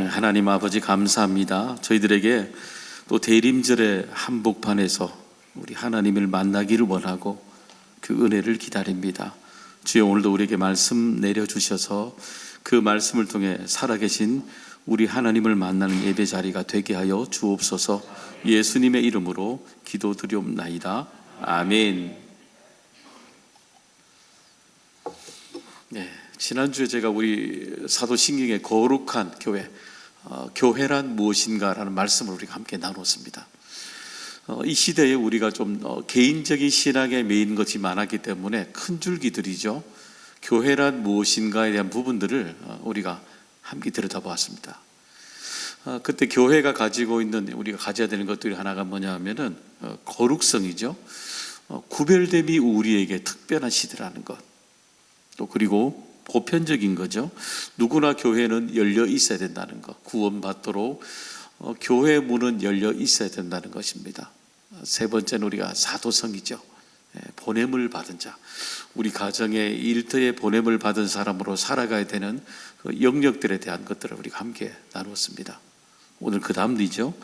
하나님 아버지 감사합니다. 저희들에게 또 대림절의 한복판에서 우리 하나님을 만나기를 원하고 그 은혜를 기다립니다. 주여, 오늘도 우리에게 말씀 내려주셔서 그 말씀을 통해 살아계신 우리 하나님을 만나는 예배 자리가 되게 하여 주옵소서. 예수님의 이름으로 기도드리옵나이다. 아멘. 네, 지난주에 제가 우리 사도신경의 거룩한 교회, 교회란 무엇인가라는 말씀을 우리가 함께 나눴습니다. 이 시대에 우리가 좀 개인적인 신앙에 매인 것이 많았기 때문에 큰 줄기들이죠. 교회란 무엇인가에 대한 부분들을 우리가 함께 들여다보았습니다. 그때 교회가 가지고 있는, 우리가 가져야 되는 것들이 하나가 뭐냐 하면은 거룩성이죠. 구별됨이 우리에게 특별한 시대라는 것. 또 그리고 보편적인 거죠. 누구나 교회는 열려 있어야 된다는 것. 구원받도록 교회 문은 열려 있어야 된다는 것입니다. 세 번째는 우리가 사도성이죠. 보냄을 받은 자, 우리 가정에 일터에 보냄을 받은 사람으로 살아가야 되는 그 영역들에 대한 것들을 우리가 함께 나누었습니다. 오늘 그 다음이죠.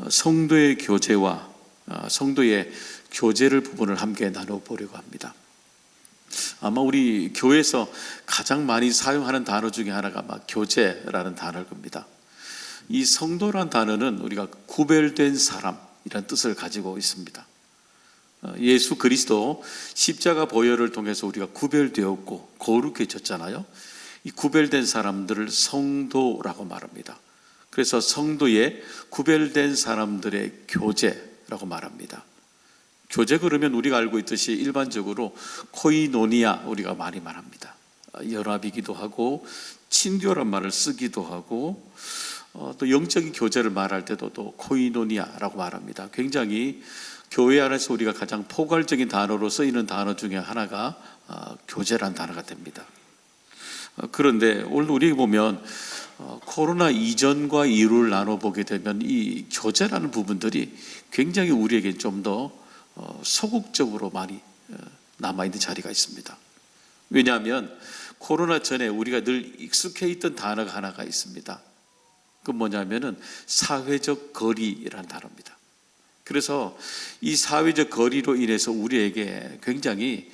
성도의 교제와 성도의 교제를 부분을 함께 나눠보려고 합니다. 아마 우리 교회에서 가장 많이 사용하는 단어 중에 하나가 아마 교제라는 단어일 겁니다. 이 성도란 단어는 우리가 구별된 사람이라는 뜻을 가지고 있습니다. 예수 그리스도 십자가 보혈을 통해서 우리가 구별되었고 거룩해졌잖아요. 이 구별된 사람들을 성도라고 말합니다. 그래서 성도의 구별된 사람들의 교제라고 말합니다. 교제 그러면 우리가 알고 있듯이 일반적으로 코이노니아 우리가 많이 말합니다. 연합이기도 하고 친교란 말을 쓰기도 하고 또 영적인 교제를 말할 때도 또 코이노니아라고 말합니다. 굉장히 교회 안에서 우리가 가장 포괄적인 단어로 쓰이는 단어 중에 하나가 교제란 단어가 됩니다. 그런데 오늘 우리 보면 코로나 이전과 이후를 나눠보게 되면 이 교제라는 부분들이 굉장히 우리에게 좀 더 소극적으로 많이 남아있는 자리가 있습니다. 왜냐하면 코로나 전에 우리가 늘 익숙해 있던 단어가 하나가 있습니다. 그건 뭐냐면은 사회적 거리라는 단어입니다. 그래서 이 사회적 거리로 인해서 우리에게 굉장히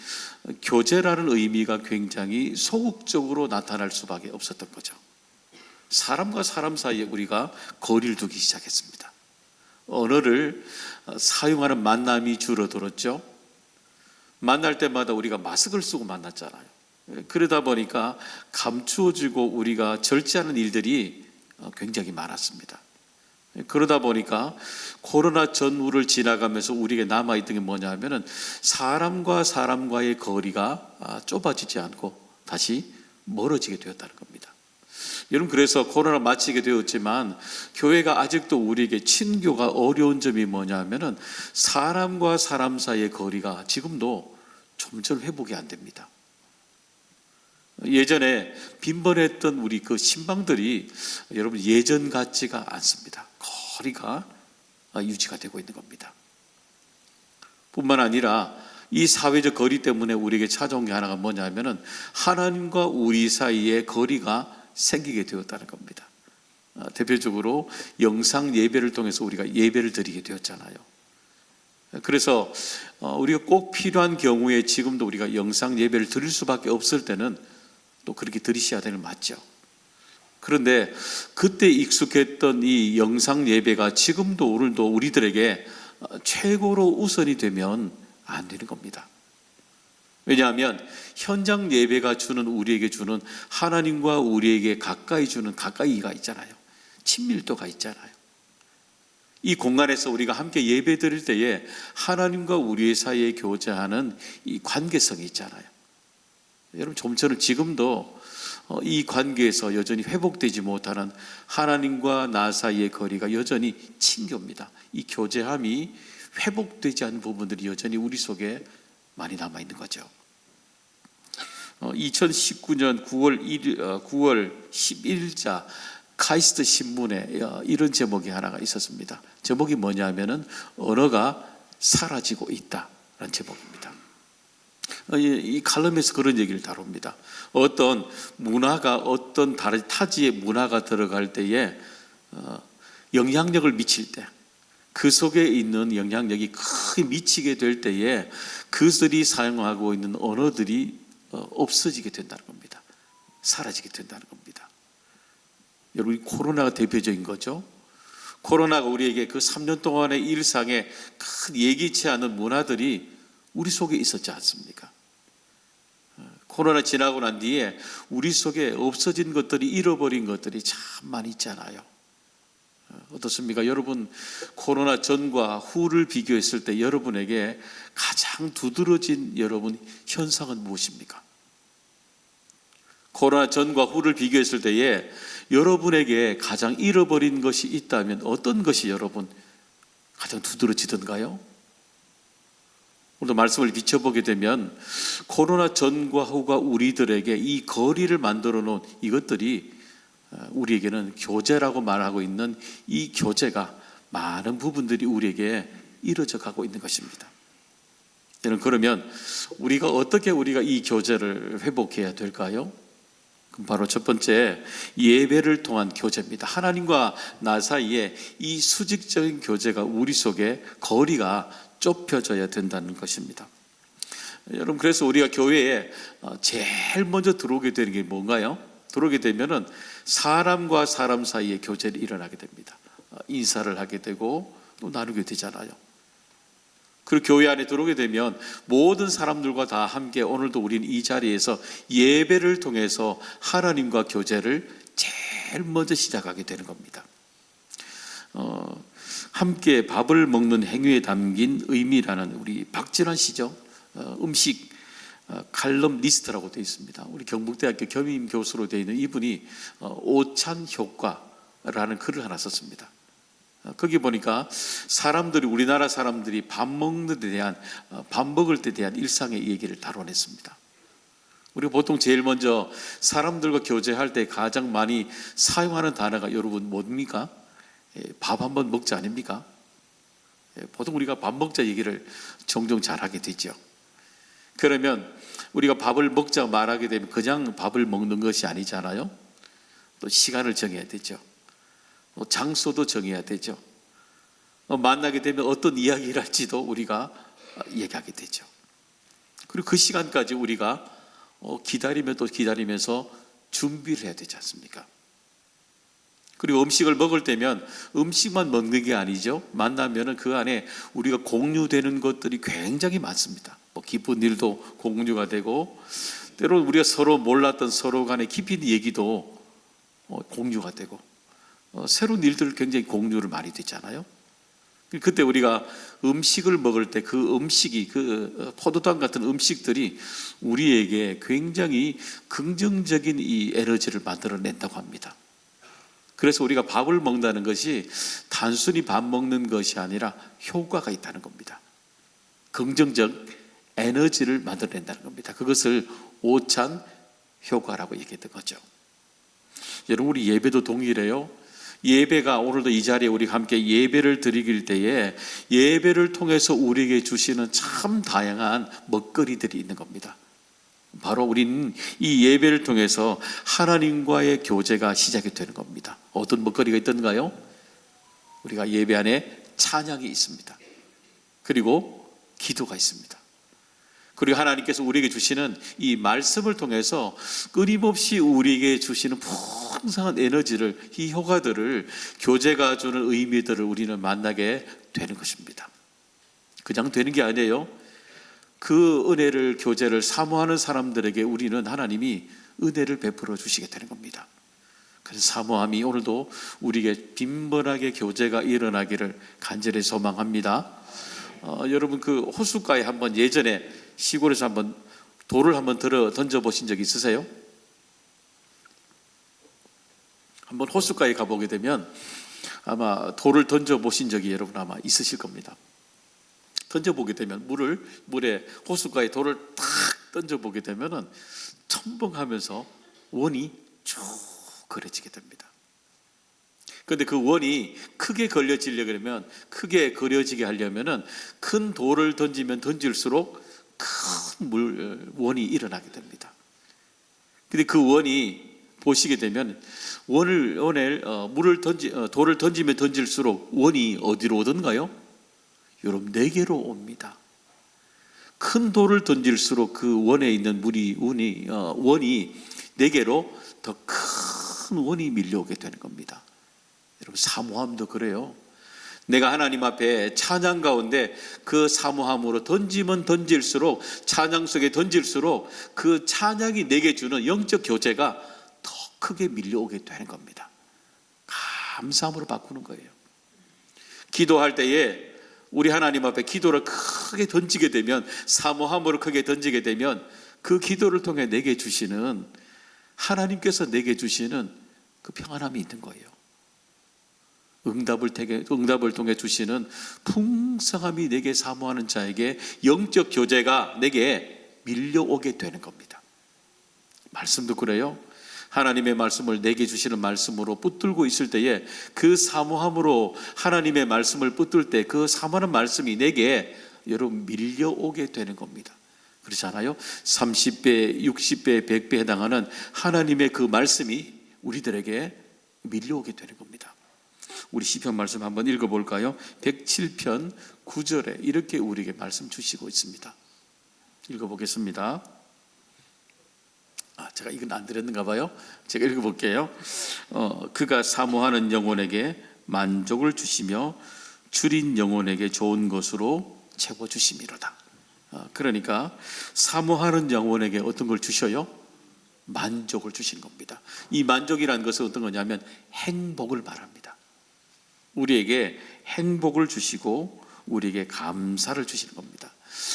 교제라는 의미가 굉장히 소극적으로 나타날 수밖에 없었던 거죠. 사람과 사람 사이에 우리가 거리를 두기 시작했습니다. 언어를 사용하는 만남이 줄어들었죠. 만날 때마다 우리가 마스크를 쓰고 만났잖아요. 그러다 보니까 감추어지고 우리가 절제하는 일들이 굉장히 많았습니다. 그러다 보니까 코로나 전후를 지나가면서 우리에게 남아있던 게 뭐냐 하면은 사람과 사람과의 거리가 좁아지지 않고 다시 멀어지게 되었다는 겁니다. 여러분, 그래서 코로나 마치게 되었지만 교회가 아직도 우리에게 친교가 어려운 점이 뭐냐 하면은 사람과 사람 사이의 거리가 지금도 점점 회복이 안 됩니다. 예전에 빈번했던 우리 그 신방들이 여러분 예전 같지가 않습니다. 거리가 유지가 되고 있는 겁니다. 뿐만 아니라 이 사회적 거리 때문에 우리에게 찾아온 게 하나가 뭐냐 하면은 하나님과 우리 사이의 거리가 생기게 되었다는 겁니다. 대표적으로 영상 예배를 통해서 우리가 예배를 드리게 되었잖아요. 그래서 우리가 꼭 필요한 경우에 지금도 우리가 영상 예배를 드릴 수밖에 없을 때는 또 그렇게 드리셔야 되는 맞죠. 그런데 그때 익숙했던 이 영상 예배가 지금도 오늘도 우리들에게 최고로 우선이 되면 안 되는 겁니다. 왜냐하면 현장 예배가 주는, 우리에게 주는 하나님과 우리에게 가까이 주는 가까이가 있잖아요. 친밀도가 있잖아요. 이 공간에서 우리가 함께 예배 드릴 때에 하나님과 우리 사이에 교제하는 이 관계성이 있잖아요. 여러분, 좀처럼 지금도 이 관계에서 여전히 회복되지 못하는 하나님과 나 사이의 거리가 여전히 친교입니다. 이 교제함이 회복되지 않은 부분들이 여전히 우리 속에 많이 남아있는 거죠. 2019년 9월 11일자 카이스트 신문에 이런 제목이 하나가 있었습니다. 제목이 뭐냐면은 언어가 사라지고 있다라는 제목입니다. 이 칼럼에서 그런 얘기를 다룹니다. 어떤 문화가 어떤 다른 타지의 문화가 들어갈 때에 영향력을 미칠 때, 그 속에 있는 영향력이 크게 미치게 될 때에 그들이 사용하고 있는 언어들이 없어지게 된다는 겁니다. 사라지게 된다는 겁니다. 여러분, 코로나가 대표적인 거죠. 코로나가 우리에게 그 3년 동안의 일상에 큰 예기치 않은 문화들이 우리 속에 있었지 않습니까? 코로나 지나고 난 뒤에 우리 속에 없어진 것들이, 잃어버린 것들이 참 많이 있잖아요. 어떻습니까? 여러분, 코로나 전과 후를 비교했을 때 여러분에게 가장 두드러진 여러분 현상은 무엇입니까? 코로나 전과 후를 비교했을 때에 여러분에게 가장 잃어버린 것이 있다면 어떤 것이 여러분 가장 두드러지던가요? 오늘도 말씀을 비춰보게 되면 코로나 전과 후가 우리들에게 이 거리를 만들어 놓은 이것들이 우리에게는 교제라고 말하고 있는 이 교제가 많은 부분들이 우리에게 이루어져 가고 있는 것입니다. 그러면 우리가 이 교제를 회복해야 될까요? 그럼 바로 첫 번째, 예배를 통한 교제입니다. 하나님과 나 사이에 이 수직적인 교제가 우리 속에 거리가 좁혀져야 된다는 것입니다. 여러분, 그래서 우리가 교회에 제일 먼저 들어오게 되는 게 뭔가요? 들어오게 되면은 사람과 사람 사이에 교제를 일어나게 됩니다. 인사를 하게 되고 또 나누게 되잖아요. 그리고 교회 안에 들어오게 되면 모든 사람들과 다 함께 오늘도 우리는 이 자리에서 예배를 통해서 하나님과 교제를 제일 먼저 시작하게 되는 겁니다. 함께 밥을 먹는 행위에 담긴 의미라는 우리 박진환 씨죠. 음식 칼럼 리스트라고 되어 있습니다. 우리 경북대학교 겸임 교수로 되어 있는 이분이 오찬 효과라는 글을 하나 썼습니다. 거기 보니까 우리나라 사람들이 밥 먹을 때 대한 일상의 얘기를 다뤄냈습니다. 우리가 보통 제일 먼저 사람들과 교제할 때 가장 많이 사용하는 단어가 여러분 뭡니까? 밥 한번 먹자 아닙니까? 보통 우리가 밥 먹자 얘기를 종종 잘하게 되죠. 그러면 우리가 밥을 먹자 말하게 되면 그냥 밥을 먹는 것이 아니잖아요. 또 시간을 정해야 되죠. 장소도 정해야 되죠. 만나게 되면 어떤 이야기를 할지도 우리가 얘기하게 되죠. 그리고 그 시간까지 우리가 기다리면서 준비를 해야 되지 않습니까? 그리고 음식을 먹을 때면 음식만 먹는 게 아니죠. 만나면은 그 안에 우리가 공유되는 것들이 굉장히 많습니다. 기쁜 일도 공유가 되고, 때로 우리가 서로 몰랐던 서로 간의 깊이 있는 얘기도 공유가 되고, 새로운 일들을 굉장히 공유를 많이 되잖아요. 그때 우리가 음식을 먹을 때 그 음식이, 그 포도당 같은 음식들이 우리에게 굉장히 긍정적인 이 에너지를 만들어낸다고 합니다. 그래서 우리가 밥을 먹는다는 것이 단순히 밥 먹는 것이 아니라 효과가 있다는 겁니다. 긍정적 에너지를 만들어낸다는 겁니다. 그것을 오찬 효과라고 얘기했던 거죠. 여러분, 우리 예배도 동일해요. 예배가 오늘도 이 자리에 우리가 함께 예배를 드리길 때에 예배를 통해서 우리에게 주시는 참 다양한 먹거리들이 있는 겁니다. 바로 우리는 이 예배를 통해서 하나님과의 교제가 시작이 되는 겁니다. 어떤 먹거리가 있던가요? 우리가 예배 안에 찬양이 있습니다. 그리고 기도가 있습니다. 그리고 하나님께서 우리에게 주시는 이 말씀을 통해서 끊임없이 우리에게 주시는 풍성한 에너지를, 이 효과들을, 교제가 주는 의미들을 우리는 만나게 되는 것입니다. 그냥 되는 게 아니에요. 그 은혜를, 교제를 사모하는 사람들에게 우리는 하나님이 은혜를 베풀어 주시게 되는 겁니다. 그래서 사모함이 오늘도 우리에게 빈번하게 교제가 일어나기를 간절히 소망합니다. 여러분, 그 호숫가에 한번 예전에 시골에서 한번 돌을 한번 던져보신 적 있으세요? 한번 호숫가에 가보게 되면 아마 돌을 던져보신 적이 여러분 아마 있으실 겁니다. 던져보게 되면 물에 호숫가에 돌을 탁 던져보게 되면은 첨벙하면서 원이 쭉 그려지게 됩니다. 그런데 그 원이 크게 그려지게 하려면은 큰 돌을 던지면 던질수록 큰 원이 일어나게 됩니다. 근데 그 원이 보시게 되면 돌을 던지면 던질수록 원이 어디로 오던가요? 여러분, 내게로 옵니다. 큰 돌을 던질수록 그 원에 있는 원이 내게로 더 큰 원이 밀려오게 되는 겁니다. 여러분, 사모함도 그래요. 내가 하나님 앞에 찬양 가운데 그 사모함으로 던지면 던질수록, 찬양 속에 던질수록 그 찬양이 내게 주는 영적 교제가 더 크게 밀려오게 되는 겁니다. 감사함으로 바꾸는 거예요. 기도할 때에 우리 하나님 앞에 기도를 크게 던지게 되면, 사모함으로 크게 던지게 되면 그 기도를 통해 내게 주시는, 하나님께서 내게 주시는 그 평안함이 있는 거예요. 응답을 통해 주시는 풍성함이 내게 사모하는 자에게 영적 교제가 내게 밀려오게 되는 겁니다. 말씀도 그래요. 하나님의 말씀을 내게 주시는 말씀으로 붙들고 있을 때에, 그 사모함으로 하나님의 말씀을 붙들 때 그 사모하는 말씀이 내게 여러분 밀려오게 되는 겁니다. 그렇지 않아요? 30배, 60배, 100배 해당하는 하나님의 그 말씀이 우리들에게 밀려오게 되는 겁니다. 우리 시편 말씀 한번 읽어볼까요? 107편 9절에 이렇게 우리에게 말씀 주시고 있습니다. 읽어보겠습니다. 제가 이건 안 드렸는가 봐요. 제가 읽어볼게요. 그가 사모하는 영혼에게 만족을 주시며 줄인 영혼에게 좋은 것으로 채워주심이로다. 그러니까 사모하는 영혼에게 어떤 걸 주셔요? 만족을 주시는 겁니다. 이 만족이라는 것은 어떤 거냐면 행복을 말합니다. 우리에게 행복을 주시고 우리에게 감사를 주시는 겁니다.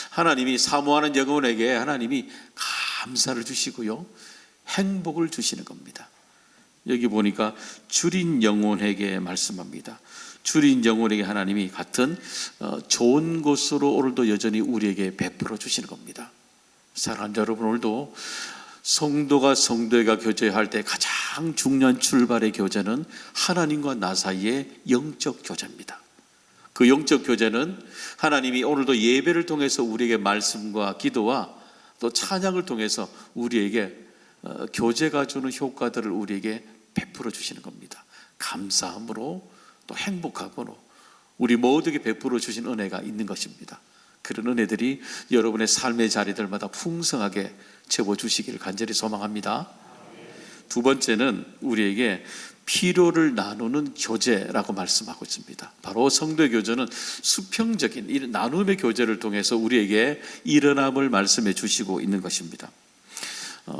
하나님이 사모하는 영혼에게 하나님이 감사를 주시고요, 행복을 주시는 겁니다. 여기 보니까 줄인 영혼에게 말씀합니다. 줄인 영혼에게 하나님이 같은 좋은 것으로 오늘도 여전히 우리에게 베풀어 주시는 겁니다. 사랑하는 여러분, 오늘도 성도가 성도가 교제할 때 가장 중요한 출발의 교제는 하나님과 나 사이의 영적 교제입니다. 그 영적 교제는 하나님이 오늘도 예배를 통해서 우리에게 말씀과 기도와 또 찬양을 통해서 우리에게 교제가 주는 효과들을 우리에게 베풀어 주시는 겁니다. 감사함으로 또 행복함으로 우리 모두에게 베풀어 주신 은혜가 있는 것입니다. 그런 은혜들이 여러분의 삶의 자리들마다 풍성하게 채워주시기를 간절히 소망합니다. 두 번째는 우리에게 필요를 나누는 교제라고 말씀하고 있습니다. 바로 성도의 교제는 수평적인 이 나눔의 교제를 통해서 우리에게 일어남을 말씀해 주시고 있는 것입니다.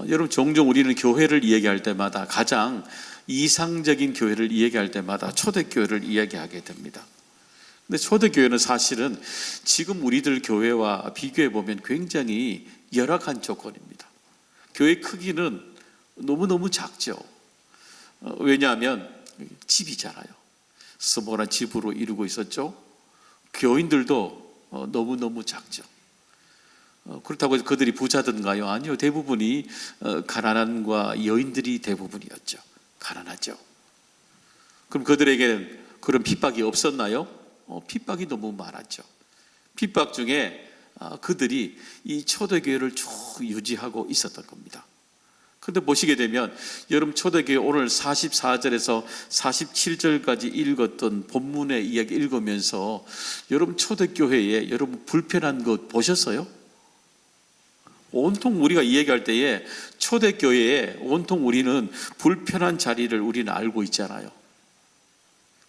여러분, 종종 우리는 교회를 이야기할 때마다, 가장 이상적인 교회를 이야기할 때마다 초대교회를 이야기하게 됩니다. 근데 초대교회는 사실은 지금 우리들 교회와 비교해 보면 굉장히 열악한 조건입니다. 교회 크기는 너무너무 작죠. 왜냐하면 집이잖아요. 스몰한 집으로 이루고 있었죠. 교인들도 너무너무 작죠. 그렇다고 해서 그들이 부자든가요? 아니요. 대부분이 가난한과 여인들이 대부분이었죠. 가난하죠. 그럼 그들에게는 그런 핍박이 없었나요? 핍박이 너무 많았죠. 핍박 중에 그들이 이 초대교회를 쭉 유지하고 있었던 겁니다. 그런데 보시게 되면 여러분, 초대교회 오늘 44절에서 47절까지 읽었던 본문의 이야기 읽으면서 여러분, 초대교회에 여러분 불편한 것 보셨어요? 온통 우리가 이야기할 때에 초대교회에 온통 우리는 불편한 자리를 우리는 알고 있잖아요.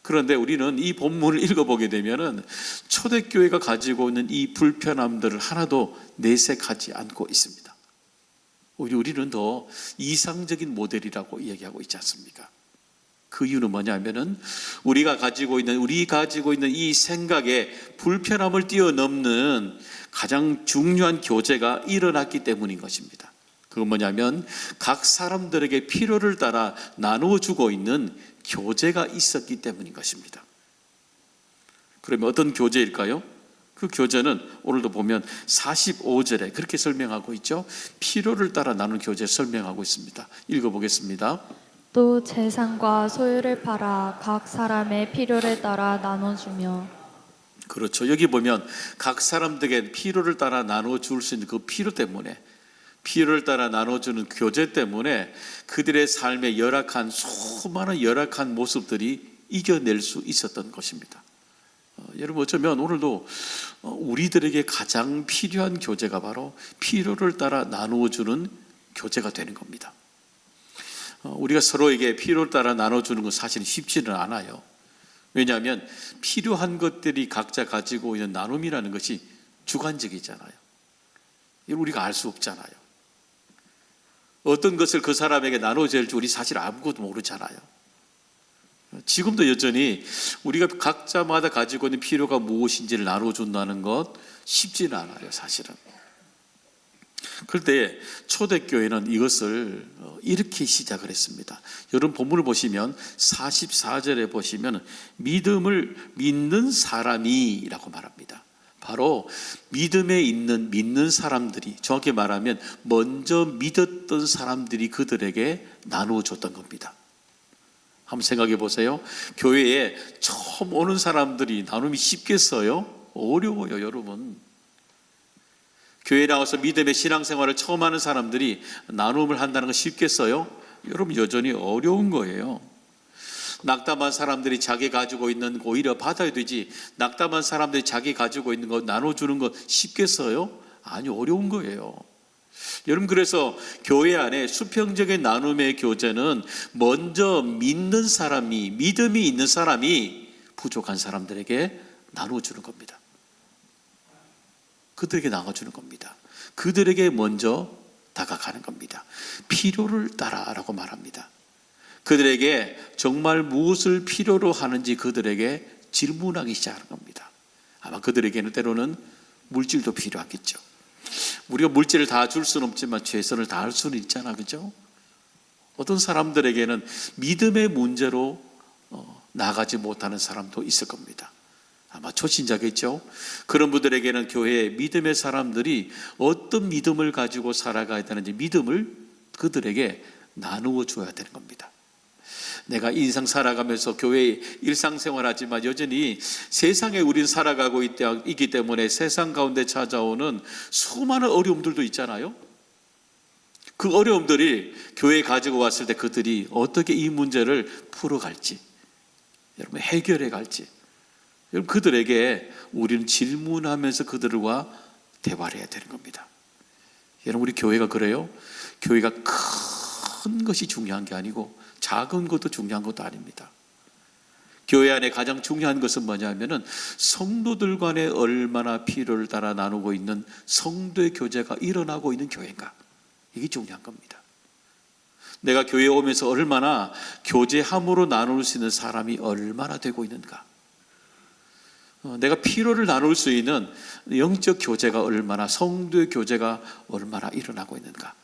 그런데 우리는 이 본문을 읽어보게 되면은 초대교회가 가지고 있는 이 불편함들을 하나도 내색하지 않고 있습니다. 우리는 더 이상적인 모델이라고 이야기하고 있지 않습니까? 그 이유는 뭐냐면은 우리가 가지고 있는 이 생각에 불편함을 뛰어넘는 가장 중요한 교제가 일어났기 때문인 것입니다. 그건 뭐냐면 각 사람들에게 필요를 따라 나누어주고 있는 교제가 있었기 때문인 것입니다. 그러면 어떤 교제일까요? 그 교제는 오늘도 보면 45절에 그렇게 설명하고 있죠. 필요를 따라 나누는 교제 설명하고 있습니다. 읽어보겠습니다. 또 재산과 소유를 팔아 각 사람의 필요를 따라 나눠주며. 그렇죠. 여기 보면 각 사람들에게 필요를 따라 나누어 줄 수 있는 그 필요 때문에, 필요를 따라 나눠주는 교제 때문에 그들의 삶의 열악한, 수많은 열악한 모습들이 이겨낼 수 있었던 것입니다. 여러분, 어쩌면 오늘도 우리들에게 가장 필요한 교제가 바로 필요를 따라 나누어주는 교제가 되는 겁니다. 우리가 서로에게 필요를 따라 나눠주는 건 사실은 쉽지는 않아요. 왜냐하면 필요한 것들이 각자 가지고 있는 나눔이라는 것이 주관적이잖아요. 우리가 알 수 없잖아요. 어떤 것을 그 사람에게 나눠줘야 할지 우리 사실 아무것도 모르잖아요. 지금도 여전히 우리가 각자마다 가지고 있는 필요가 무엇인지를 나눠준다는 것 쉽지는 않아요, 사실은. 그런데 초대교회는 이것을 이렇게 시작을 했습니다. 여러분 본문을 보시면 44절에 보시면 믿음을 믿는 사람이라고 말합니다. 바로 믿음에 있는 믿는 사람들이, 정확히 말하면 먼저 믿었던 사람들이 그들에게 나누어 줬던 겁니다. 한번 생각해 보세요. 교회에 처음 오는 사람들이 나눔이 쉽겠어요? 어려워요, 여러분. 교회에 나와서 믿음의 신앙생활을 처음 하는 사람들이 나눔을 한다는 건 쉽겠어요? 여러분, 여전히 어려운 거예요. 낙담한 사람들이 자기 가지고 있는 거 오히려 받아야 되지, 낙담한 사람들이 자기 가지고 있는 거 나눠주는 거 쉽겠어요? 아니, 어려운 거예요. 여러분, 그래서 교회 안에 수평적인 나눔의 교제는 먼저 믿는 사람이, 믿음이 있는 사람이 부족한 사람들에게 나눠주는 겁니다. 그들에게 나눠주는 겁니다. 그들에게 먼저 다가가는 겁니다. 필요를 따라라고 말합니다. 그들에게 정말 무엇을 필요로 하는지 그들에게 질문하기 시작하는 겁니다. 아마 그들에게는 때로는 물질도 필요하겠죠. 우리가 물질을 다 줄 수는 없지만 최선을 다할 수는 있잖아, 그죠? 어떤 사람들에게는 믿음의 문제로 나가지 못하는 사람도 있을 겁니다. 아마 초신자겠죠. 그런 분들에게는 교회의 믿음의 사람들이 어떤 믿음을 가지고 살아가야 되는지 믿음을 그들에게 나누어 줘야 되는 겁니다. 내가 인생 살아가면서 교회에 일상생활하지만 여전히 세상에 우리는 살아가고 있기 때문에 세상 가운데 찾아오는 수많은 어려움들도 있잖아요. 그 어려움들이 교회에 가지고 왔을 때 그들이 어떻게 이 문제를 풀어갈지, 여러분 해결해 갈지, 여러분 그들에게 우리는 질문하면서 그들과 대화를 해야 되는 겁니다. 여러분, 우리 교회가 그래요? 교회가 큰 것이 중요한 게 아니고 작은 것도 중요한 것도 아닙니다. 교회 안에 가장 중요한 것은 뭐냐면은 성도들 간에 얼마나 필요를 따라 나누고 있는 성도의 교제가 일어나고 있는 교회인가, 이게 중요한 겁니다. 내가 교회에 오면서 얼마나 교제함으로 나눌 수 있는 사람이 얼마나 되고 있는가, 내가 필요를 나눌 수 있는 영적 교제가 얼마나, 성도의 교제가 얼마나 일어나고 있는가,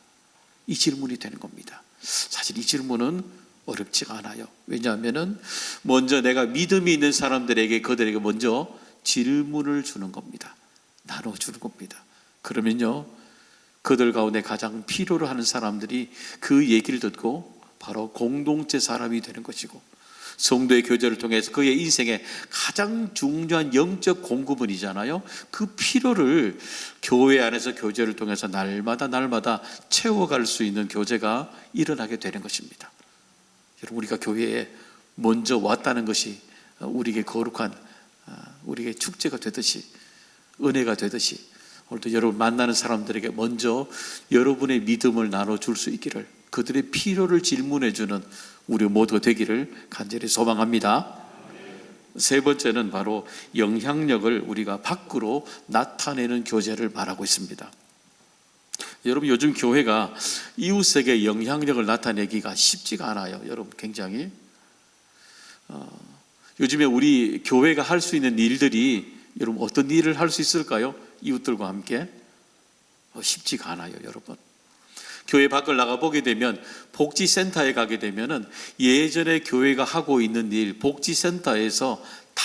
이 질문이 되는 겁니다. 사실 이 질문은 어렵지가 않아요. 왜냐하면은 먼저 내가 믿음이 있는 사람들에게, 그들에게 먼저 질문을 주는 겁니다. 나눠주는 겁니다. 그러면요, 그들 가운데 가장 필요로 하는 사람들이 그 얘기를 듣고 바로 공동체 사람이 되는 것이고, 성도의 교제를 통해서 그의 인생에 가장 중요한 영적 공급원이잖아요. 그 필요를 교회 안에서 교제를 통해서 날마다 채워갈 수 있는 교제가 일어나게 되는 것입니다. 여러분, 우리가 교회에 먼저 왔다는 것이 우리에게 거룩한, 우리에게 축제가 되듯이, 은혜가 되듯이, 오늘도 여러분 만나는 사람들에게 먼저 여러분의 믿음을 나눠줄 수 있기를, 그들의 필요를 질문해주는 우리 모두가 되기를 간절히 소망합니다. 세 번째는 바로 영향력을 우리가 밖으로 나타내는 교제를 말하고 있습니다. 여러분, 요즘 교회가 이웃에게 영향력을 나타내기가 쉽지가 않아요. 여러분, 굉장히 요즘에 우리 교회가 할 수 있는 일들이, 여러분 어떤 일을 할 수 있을까요? 이웃들과 함께 쉽지가 않아요, 여러분. 교회 밖을 나가보게 되면, 복지센터에 가게 되면은 예전에 교회가 하고 있는 일, 복지센터에서 다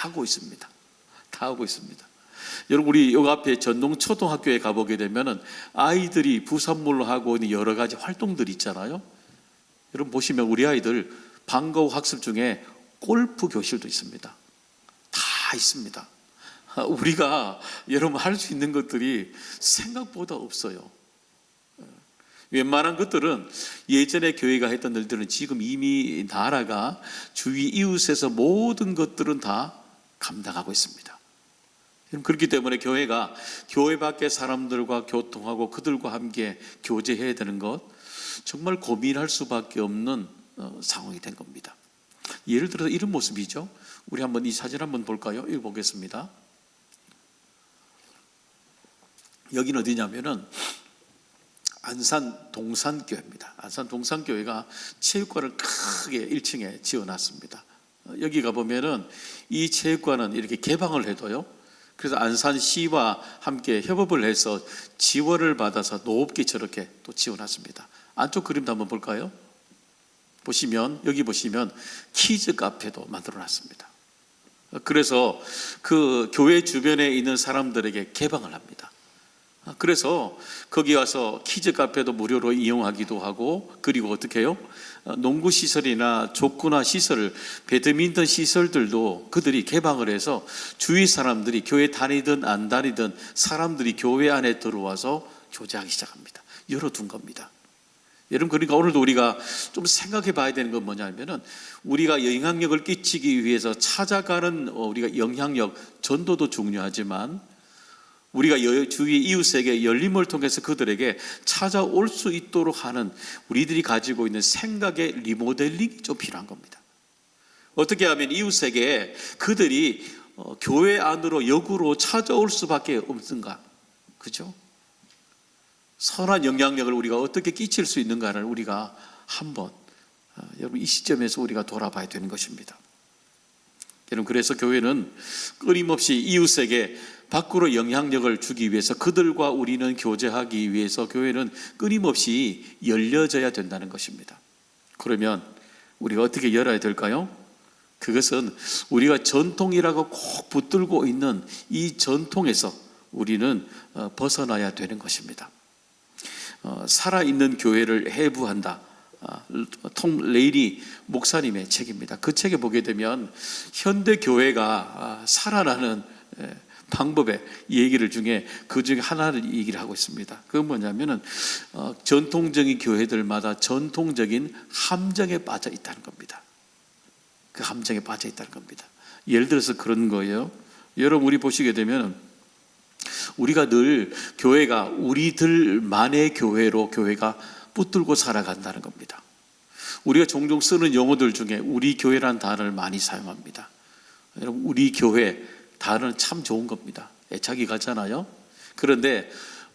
하고 있습니다. 다 하고 있습니다. 여러분, 우리 여기 앞에 전농초등학교에 가보게 되면은 아이들이 부산물로 하고 있는 여러 가지 활동들이 있잖아요. 여러분 보시면 우리 아이들 방과 후 학습 중에 골프 교실도 있습니다. 다 있습니다. 우리가 여러분 할 수 있는 것들이 생각보다 없어요. 웬만한 것들은 예전에 교회가 했던 일들은 지금 이미 나라가 주위 이웃에서 모든 것들은 다 감당하고 있습니다. 그렇기 때문에 교회가 교회 밖의 사람들과 교통하고 그들과 함께 교제해야 되는 것, 정말 고민할 수밖에 없는 상황이 된 겁니다. 예를 들어서 이런 모습이죠. 우리 한번 이 사진 한번 볼까요? 읽어보겠습니다. 여기는 어디냐면은 안산 동산교회입니다. 안산 동산교회가 체육관을 크게 1층에 지어놨습니다. 여기 가보면은 이 체육관은 이렇게 개방을 해도요, 그래서 안산시와 함께 협업을 해서 지원을 받아서 높게 저렇게 또 지어놨습니다. 안쪽 그림도 한번 볼까요? 보시면, 여기 보시면 키즈 카페도 만들어놨습니다. 그래서 그 교회 주변에 있는 사람들에게 개방을 합니다. 그래서 거기 와서 키즈 카페도 무료로 이용하기도 하고, 그리고 어떻게 해요? 농구 시설이나 족구나 시설, 배드민턴 시설들도 그들이 개방을 해서 주위 사람들이 교회 다니든 안 다니든 사람들이 교회 안에 들어와서 교제하기 시작합니다. 열어둔 겁니다. 여러분, 그러니까 오늘도 우리가 좀 생각해 봐야 되는 건 뭐냐면은, 우리가 영향력을 끼치기 위해서 찾아가는 우리가 영향력, 전도도 중요하지만 우리가 주위 이웃에게 열림을 통해서 그들에게 찾아올 수 있도록 하는 우리들이 가지고 있는 생각의 리모델링이 좀 필요한 겁니다. 어떻게 하면 이웃에게 그들이 교회 안으로 역으로 찾아올 수밖에 없는가? 그죠? 선한 영향력을 우리가 어떻게 끼칠 수 있는가를 우리가 한번 여러분 이 시점에서 우리가 돌아봐야 되는 것입니다. 여러분, 그래서 교회는 끊임없이 이웃에게 밖으로 영향력을 주기 위해서, 그들과 우리는 교제하기 위해서 교회는 끊임없이 열려져야 된다는 것입니다. 그러면 우리가 어떻게 열어야 될까요? 그것은 우리가 전통이라고 꼭 붙들고 있는 이 전통에서 우리는 벗어나야 되는 것입니다. 살아있는 교회를 해부한다, 톰 레이리 목사님의 책입니다. 그 책에 보게 되면 현대 교회가 살아나는 방법의 얘기를 중에 그 중에 하나를 얘기를 하고 있습니다. 그건 뭐냐면은 전통적인 교회들마다 전통적인 함정에 빠져 있다는 겁니다. 그 함정에 빠져 있다는 겁니다. 예를 들어서 그런 거예요. 여러분, 우리 보시게 되면 우리가 늘 교회가 우리들만의 교회로 교회가 붙들고 살아간다는 겁니다. 우리가 종종 쓰는 용어들 중에 우리 교회라는 단어를 많이 사용합니다. 여러분, 우리 교회 단어는 참 좋은 겁니다. 애착이 가잖아요. 그런데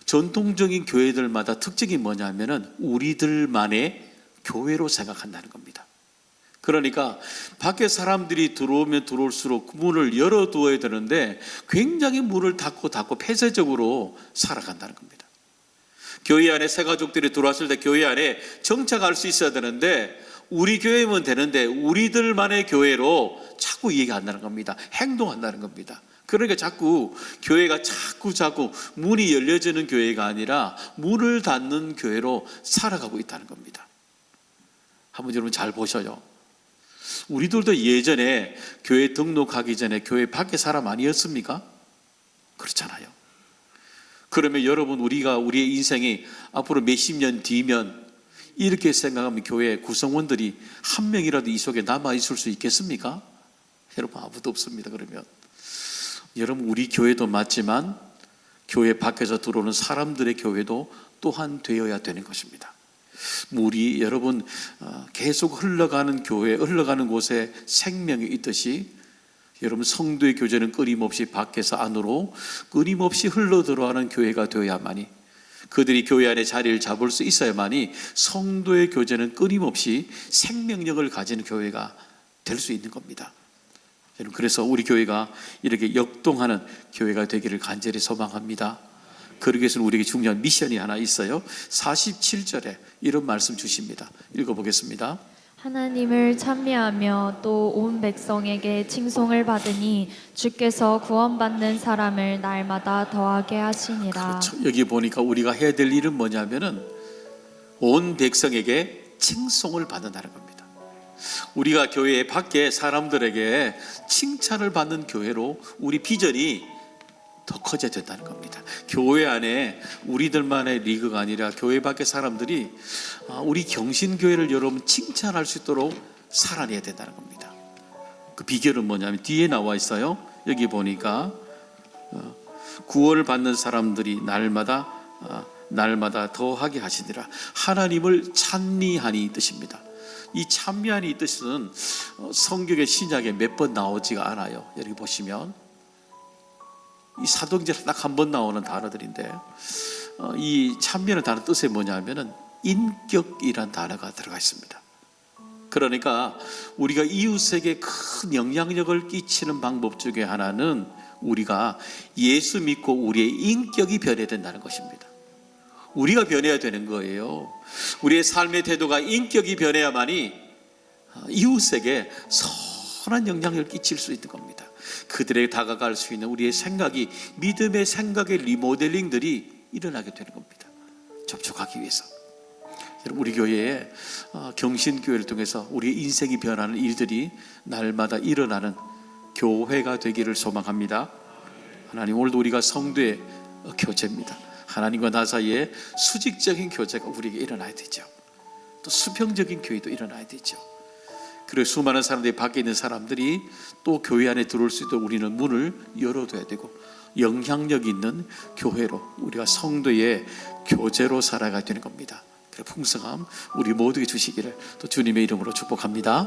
전통적인 교회들마다 특징이 뭐냐면은 우리들만의 교회로 생각한다는 겁니다. 그러니까 밖에 사람들이 들어오면 들어올수록 문을 열어두어야 되는데 굉장히 문을 닫고 폐쇄적으로 살아간다는 겁니다. 교회 안에 새 가족들이 들어왔을 때 교회 안에 정착할 수 있어야 되는데 우리 교회면 되는데 우리들만의 교회로 자꾸 얘기한다는 겁니다. 행동한다는 겁니다. 그러니까 자꾸 교회가 자꾸 문이 열려지는 교회가 아니라 문을 닫는 교회로 살아가고 있다는 겁니다. 한번 여러분 잘 보셔요. 우리들도 예전에 교회 등록하기 전에 교회 밖에 사람 아니었습니까? 그렇잖아요. 그러면 여러분, 우리가 우리의 인생이 앞으로 몇십 년 뒤면 이렇게 생각하면 교회 구성원들이 한 명이라도 이 속에 남아있을 수 있겠습니까? 여러분, 아무도 없습니다. 그러면 여러분, 우리 교회도 맞지만 교회 밖에서 들어오는 사람들의 교회도 또한 되어야 되는 것입니다. 물이 여러분 계속 흘러가는 교회, 흘러가는 곳에 생명이 있듯이 여러분 성도의 교제는 끊임없이 밖에서 안으로 끊임없이 흘러 들어가는 교회가 되어야만이, 그들이 교회 안에 자리를 잡을 수 있어야만이 성도의 교제는 끊임없이 생명력을 가지는 교회가 될 수 있는 겁니다. 여러분, 그래서 우리 교회가 이렇게 역동하는 교회가 되기를 간절히 소망합니다. 그러기 위해서는 우리에게 중요한 미션이 하나 있어요. 47절에 이런 말씀 주십니다. 읽어보겠습니다. 하나님을 찬미하며 또 온 백성에게 칭송을 받으니 주께서 구원받는 사람을 날마다 더하게 하시니라. 그렇죠. 여기 보니까 우리가 해야 될 일은 뭐냐면은 온 백성에게 칭송을 받는다는 겁니다. 우리가 교회 밖에 사람들에게 칭찬을 받는 교회로 우리 비전이 더 커져야 된다는 겁니다. 교회 안에 우리들만의 리그가 아니라 교회 밖의 사람들이 우리 경신교회를 여러분 칭찬할 수 있도록 살아내야 된다는 겁니다. 그 비결은 뭐냐면 뒤에 나와 있어요. 여기 보니까 구원을 받는 사람들이 날마다 더하게 하시니라. 하나님을 찬미하니 이 뜻입니다. 이 찬미하니 이 뜻은 성경의 신약에 몇 번 나오지가 않아요. 여기 보시면 이 사도행전에 딱 한 번 나오는 단어들인데 이 찬미하는 단어 뜻이 뭐냐면은 인격이란 단어가 들어가 있습니다. 그러니까 우리가 이웃에게 큰 영향력을 끼치는 방법 중에 하나는 우리가 예수 믿고 우리의 인격이 변해야 된다는 것입니다. 우리가 변해야 되는 거예요. 우리의 삶의 태도가 인격이 변해야만이 이웃에게 선한 영향력을 끼칠 수 있는 겁니다. 그들에게 다가갈 수 있는 우리의 생각이 믿음의 생각의 리모델링들이 일어나게 되는 겁니다. 접촉하기 위해서. 우리 교회에 경신교회를 통해서 우리의 인생이 변하는 일들이 날마다 일어나는 교회가 되기를 소망합니다. 하나님, 오늘도 우리가 성도의 교제입니다. 하나님과 나 사이에 수직적인 교제가 우리에게 일어나야 되죠. 또 수평적인 교회도 일어나야 되죠. 그리고 수많은 사람들이 밖에 있는 사람들이 또 교회 안에 들어올 수 있도록 우리는 문을 열어둬야 되고 영향력 있는 교회로 우리가 성도의 교제로 살아가야 되는 겁니다. 그래서 풍성함 우리 모두에게 주시기를 또 주님의 이름으로 축복합니다.